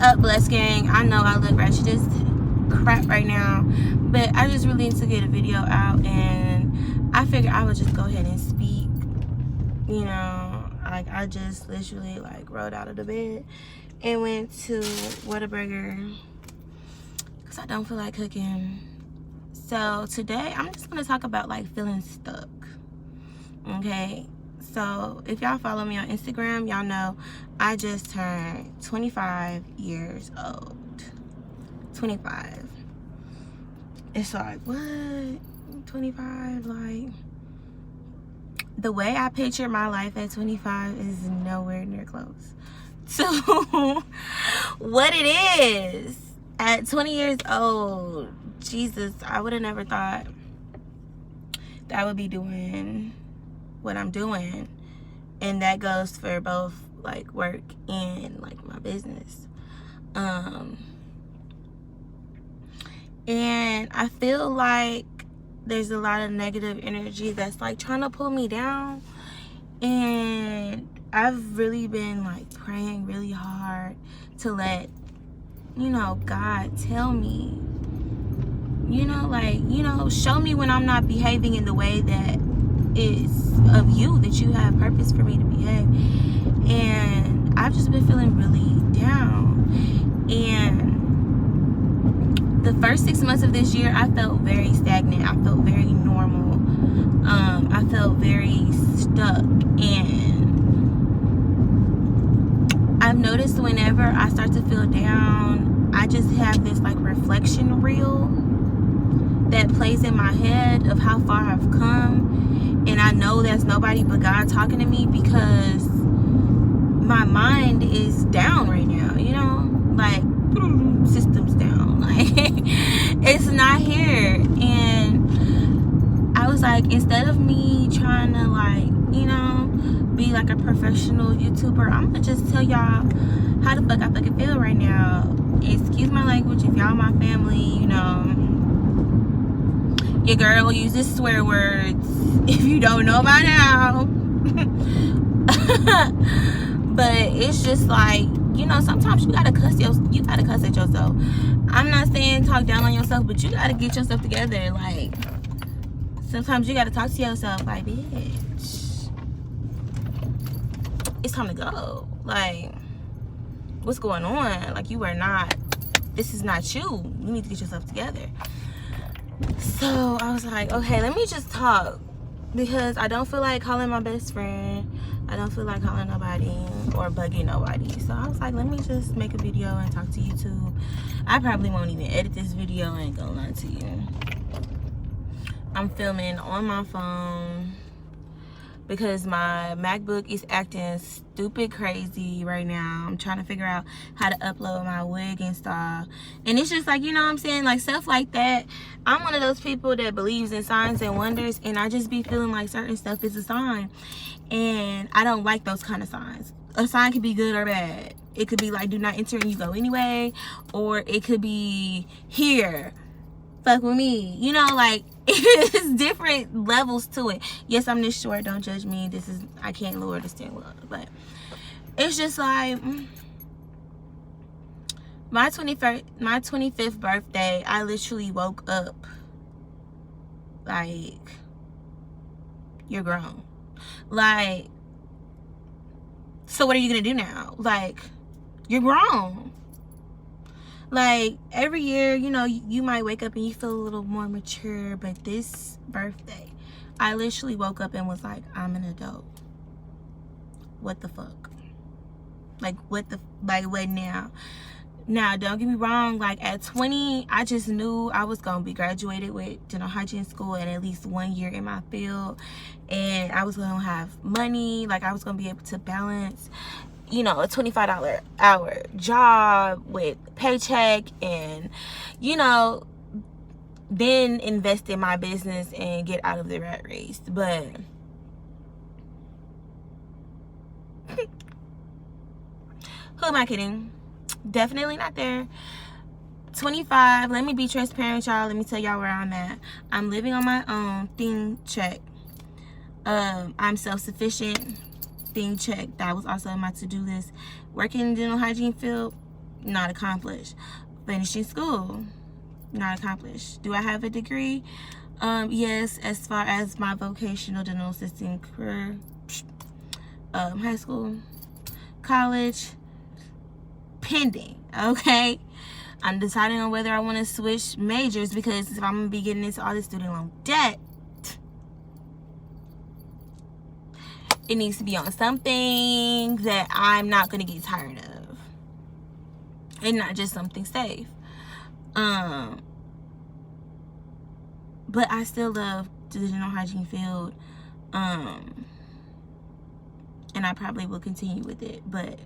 up, Blessed Gang? I know I look ratchet as crap right now, but I just really need to get a video out, and I figured I would just go ahead and speak. You know, like I just literally like rolled out of the bed and went to Whataburger because I don't feel like cooking. So today I'm just gonna talk about like feeling stuck. Okay, so if y'all follow me on Instagram, y'all know I just turned 25 years old. 25. It's like, what? 25? Like, the way I picture my life at 25 is nowhere near close to what it is at 20 years old. Jesus, I would have never thought that I would be doing what I'm doing, and that goes for both like work and like my business. And I feel like there's a lot of negative energy that's like trying to pull me down, and I've really been like praying really hard to let, you know, God tell me, you know, like, you know, show me when I'm not behaving in the way that is of you, that you have purpose for me to behave. And I've just been feeling really down. And the first 6 months of this year, I felt very stagnant. I felt very normal. I felt very stuck. And I've noticed whenever I start to feel down, I just have this like reflection reel that plays in my head of how far I've come. And I know that's nobody but God talking to me, because my mind is down right now, you know? Like, system's down. Like, it's not here. And I was like, instead of me trying to like, you know, be like a professional YouTuber, I'm gonna just tell y'all how the fuck I fucking feel right now. Excuse my language if y'all my family, you know. Your girl uses swear words if you don't know by now. But it's just like, you know, sometimes you gotta cuss at yourself. I'm not saying talk down on yourself, but you gotta get yourself together. Like, sometimes you gotta talk to yourself like, bitch, it's time to go. Like, what's going on? Like, you are not, this is not you. You need to get yourself together. So I was like, okay, let me just talk, because I don't feel like calling my best friend. I don't feel like calling nobody or bugging nobody. So I was like, let me just make a video and talk to YouTube. I probably won't even edit this video, I ain't gonna lie to you. I'm filming on my phone because my MacBook is acting stupid crazy right now. I'm trying to figure out how to upload my wig install. And it's just like, you know what I'm saying? Like, stuff like that. I'm one of those people that believes in signs and wonders, and I just be feeling like certain stuff is a sign. And I don't like those kind of signs. A sign could be good or bad. It could be like, do not enter and you go anyway. Or it could be, here, fuck with me. You know, like, it's different levels to it. Yes, I'm this short, don't judge me. This is, I can't lower the stand well. But it's just like, my 25th birthday, I literally woke up like, you're grown. Like, so what are you gonna do now? Like, you're grown. Like, every year, you know, you might wake up and you feel a little more mature, but this birthday, I literally woke up and was like, I'm an adult. What the fuck? Like, what now? Now, don't get me wrong, like, at 20, I just knew I was gonna be graduated with dental hygiene school and at least 1 year in my field, and I was gonna have money. Like, I was gonna be able to balance, you know, a $25 hour job with paycheck, and, you know, then invest in my business and get out of the rat race. But who am I kidding? Definitely not there. 25, let me be transparent, y'all. Let me tell y'all where I'm at. I'm living on my own. Thing check. I'm self-sufficient. Thing check. That was also in my to-do list. Working in the dental hygiene field. Not accomplished. Finishing school, not accomplished. Do I have a degree? Yes, as far as my vocational dental assisting career, high school, college, pending. Okay, I'm deciding on whether I want to switch majors, because if I'm gonna be getting into all this student loan debt, it needs to be on something that I'm not gonna get tired of, and not just something safe. But I still love the dental hygiene field, and I probably will continue with it, but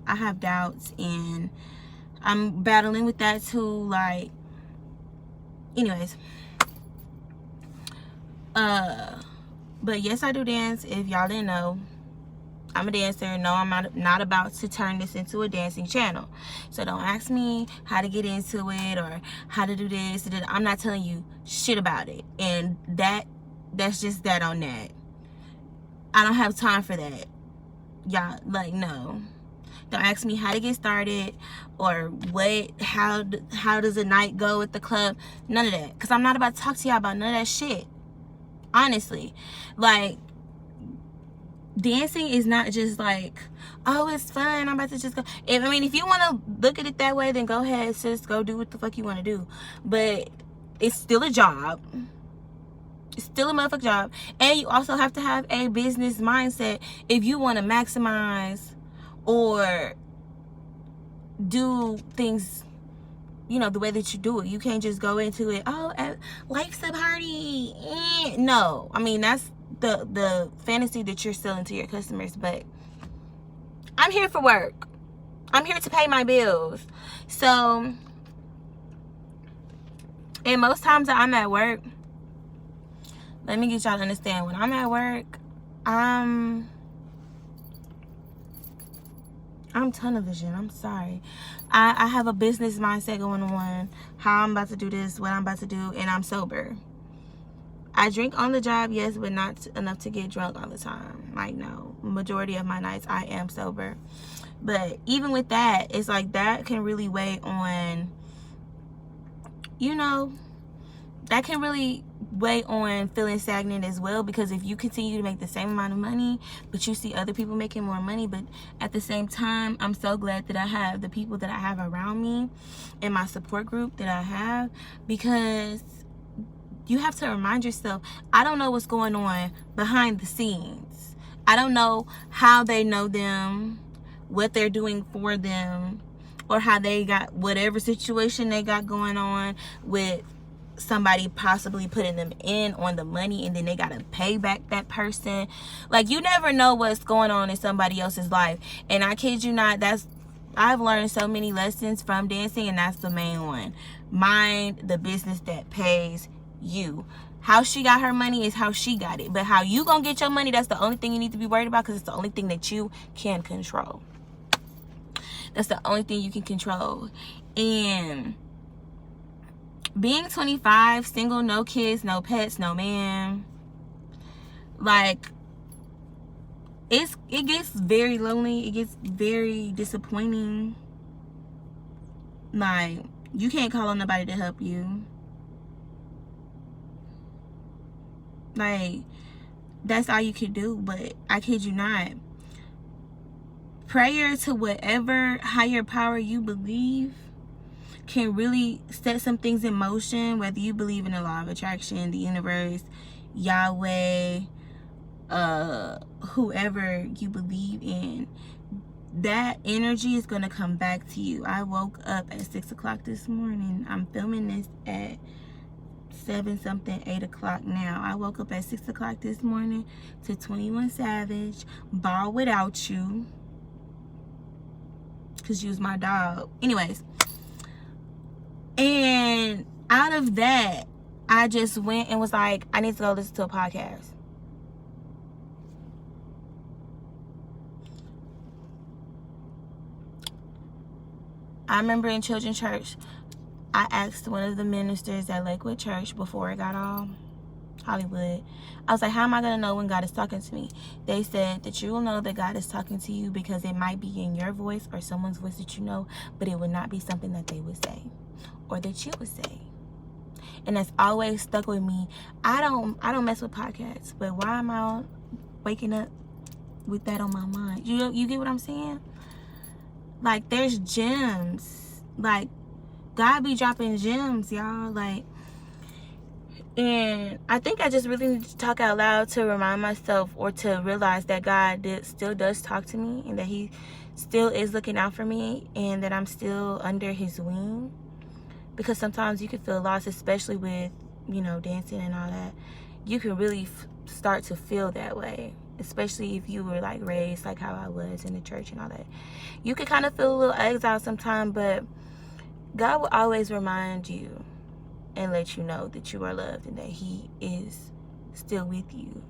I have doubts, and I'm battling with that too. Like, anyways, but yes, I do dance. If y'all didn't know, I'm a dancer. No, I'm not about to turn this into a dancing channel. So don't ask me how to get into it or how to do this. I'm not telling you shit about it. And that's just that on that. I don't have time for that. Y'all, like, no. Don't ask me how to get started or how does a night go at the club. None of that. Because I'm not about to talk to y'all about none of that shit. Honestly. Like, dancing is not just like, oh, it's fun, I'm about to just go. If you want to look at it that way, then go ahead, sis, go do what the fuck you want to do. But it's still a job. It's still a motherfucking job. And you also have to have a business mindset if you want to maximize or do things, the way that you do it. You can't just go into it, oh, life's a party. No, that's the fantasy that you're selling to your customers. But I'm here for work. I'm here to pay my bills. So, and most times that I'm at work, let me get y'all to understand, when I'm at work, I'm tunnel vision. I'm sorry. I have a business mindset going on, how I'm about to do this, what I'm about to do, and I'm sober. I drink on the job, yes, but not enough to get drunk all the time. Like, no. Majority of my nights, I am sober. But even with that, it's like that can really weigh on, that can really weigh on feeling stagnant as well. Because if you continue to make the same amount of money, but you see other people making more money, but at the same time, I'm so glad that I have the people that I have around me and my support group that I have, because you have to remind yourself, I don't know what's going on behind the scenes. I don't know how they know them, what they're doing for them, or how they got whatever situation they got going on with somebody possibly putting them in on the money, and then they gotta pay back that person. Like, you never know what's going on in somebody else's life. And I kid you not, I've learned so many lessons from dancing, and that's the main one. Mind the business that pays you. How she got her money is how she got it, but how you gonna get your money, that's the only thing you need to be worried about, because it's the only thing that you can control. That's the only thing you can control. And being 25, single, no kids, no pets, no man, like, it gets very lonely. It gets very disappointing. Like, you can't call on nobody to help you. Like, that's all you can do. But I kid you not, prayer to whatever higher power you believe can really set some things in motion. Whether you believe in the law of attraction, the universe, Yahweh, whoever you believe in, that energy is going to come back to you. I woke up at 6 o'clock this morning. I'm filming this at 7 something, 8 o'clock now. I woke up at 6 o'clock this morning to 21 Savage, Ball Without You, because you was my dog. Anyways, and out of that, I just went and was like, I need to go listen to a podcast. I remember in children's church, I asked one of the ministers at Lakewood Church before it got all Hollywood. I was like, how am I going to know when God is talking to me? They said that you will know that God is talking to you because it might be in your voice or someone's voice that you know, but it would not be something that they would say or that you would say. And that's always stuck with me. I don't mess with podcasts, but why am I waking up with that on my mind? You get what I'm saying? Like, there's gems. Like, God be dropping gems, y'all. Like, and I think I just really need to talk out loud to remind myself or to realize that God still does talk to me, and that he still is looking out for me, and that I'm still under his wing. Because sometimes you can feel lost, especially with, you know, dancing and all that. You can really start to feel that way, especially if you were like raised like how I was in the church and all that. You can kind of feel a little exiled sometimes, but God will always remind you and let you know that you are loved and that he is still with you.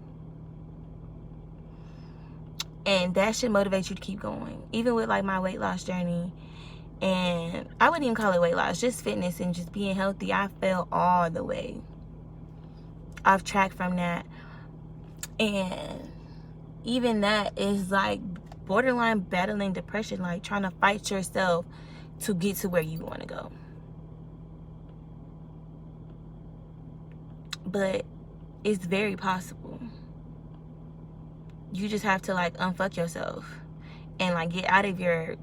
And that should motivate you to keep going. Even with like my weight loss journey, and I wouldn't even call it weight loss, just fitness and just being healthy, I fell all the way off track from that. And even that is like borderline battling depression, like trying to fight yourself to get to where you want to go. But it's very possible. You just have to like unfuck yourself and like get out your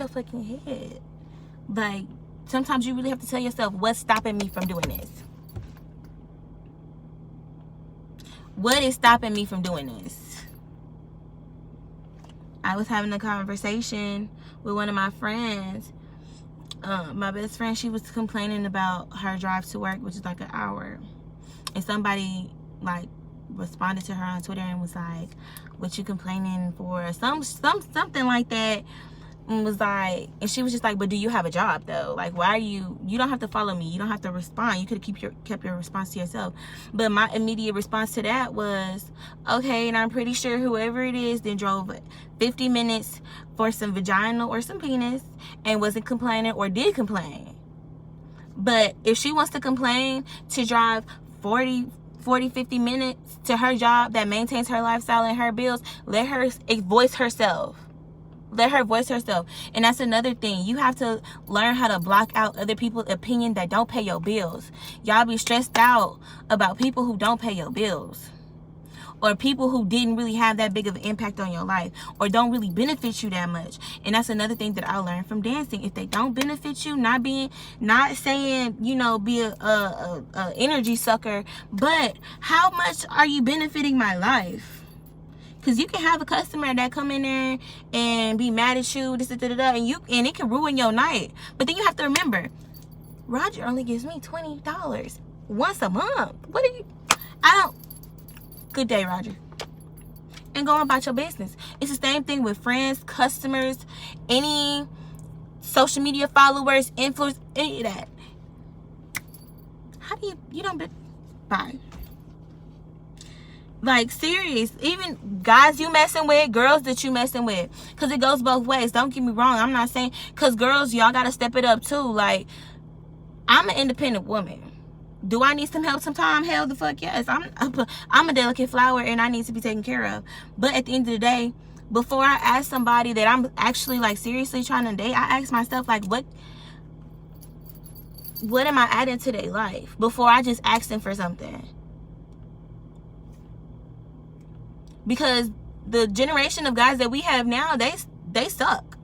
fucking head. Like, sometimes you really have to tell yourself, what's stopping me from doing this? What is stopping me from doing this? I was having a conversation with one of my friends. My best friend, she was complaining about her drive to work, which is like an hour. And somebody like responded to her on Twitter and was like, what you complaining for? Something like that. And was like, and she was just like, but do you have a job though? Like, why are you don't have to follow me, you don't have to respond, you could have kept your response to yourself. But my immediate response to that was, okay, and I'm pretty sure whoever it is then drove 50 minutes for some vagina or some penis and wasn't complaining or did complain. But if she wants to complain to drive 40, 50 minutes to her job that maintains her lifestyle and her bills, let her voice herself. Let her voice herself. And that's another thing. You have to learn how to block out other people's opinion that don't pay your bills. Y'all be stressed out about people who don't pay your bills, or people who didn't really have that big of an impact on your life, or don't really benefit you that much. And that's another thing that I learned from dancing. If they don't benefit you, not saying, you know, be a energy sucker, but how much are you benefiting my life? Because you can have a customer that come in there and be mad at you, and it can ruin your night. But then you have to remember, Roger only gives me $20 once a month. Good day, Roger. And go about your business. It's the same thing with friends, customers, any social media followers, influencers, any of that. How do you don't bye. Like, serious. Even guys you messing with, girls that you messing with. Because it goes both ways. Don't get me wrong. I'm not saying... Because girls, y'all got to step it up too. Like, I'm an independent woman. Do I need some help sometimes? Hell the fuck yes. I'm a delicate flower and I need to be taken care of. But at the end of the day, before I ask somebody that I'm actually, like, seriously trying to date, I ask myself, like, what am I adding to their life? Before I just ask them for something. Because the generation of guys that we have now, they suck.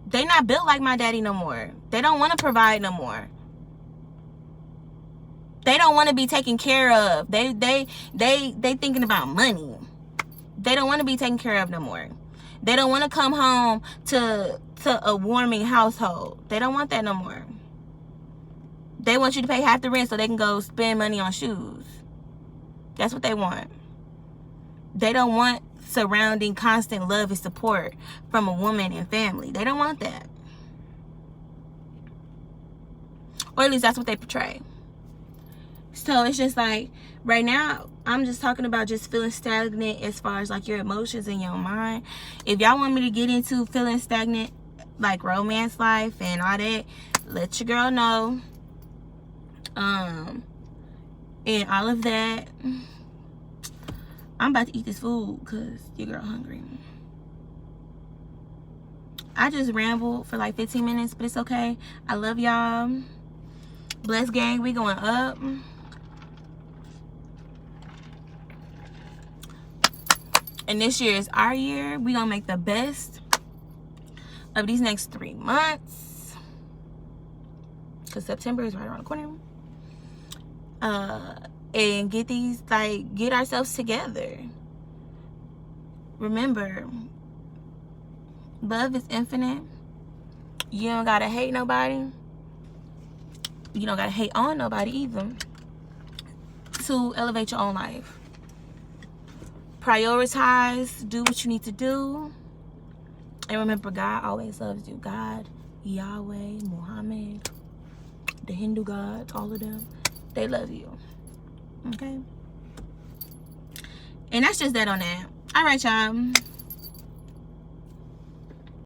They not built like my daddy no more. They don't want to provide no more. They don't want to be taken care of. They thinking about money. They don't want to be taken care of no more. They don't want to come home to a warming household. They don't want that no more. They want you to pay half the rent so they can go spend money on shoes. That's what they want. They don't want surrounding constant love and support from a woman and family. They don't want that. Or at least that's what they portray. So it's just like, right now, I'm just talking about just feeling stagnant as far as like your emotions and your mind. If y'all want me to get into feeling stagnant, like romance life and all that, let your girl know. and all of that. I'm about to eat this food because your girl hungry. I just rambled for like 15 minutes, but it's okay. I love y'all. Bless gang, we going up. And this year is our year. We gonna make the best of these next 3 months, because September is right around the corner. And get ourselves together. Remember, love is infinite. You don't gotta hate nobody. You don't gotta hate on nobody either to elevate your own life. Prioritize, do what you need to do. And remember, God always loves you. God, Yahweh, Muhammad, the Hindu gods, all of them, they love you. Okay? And that's just that on that. All right, y'all.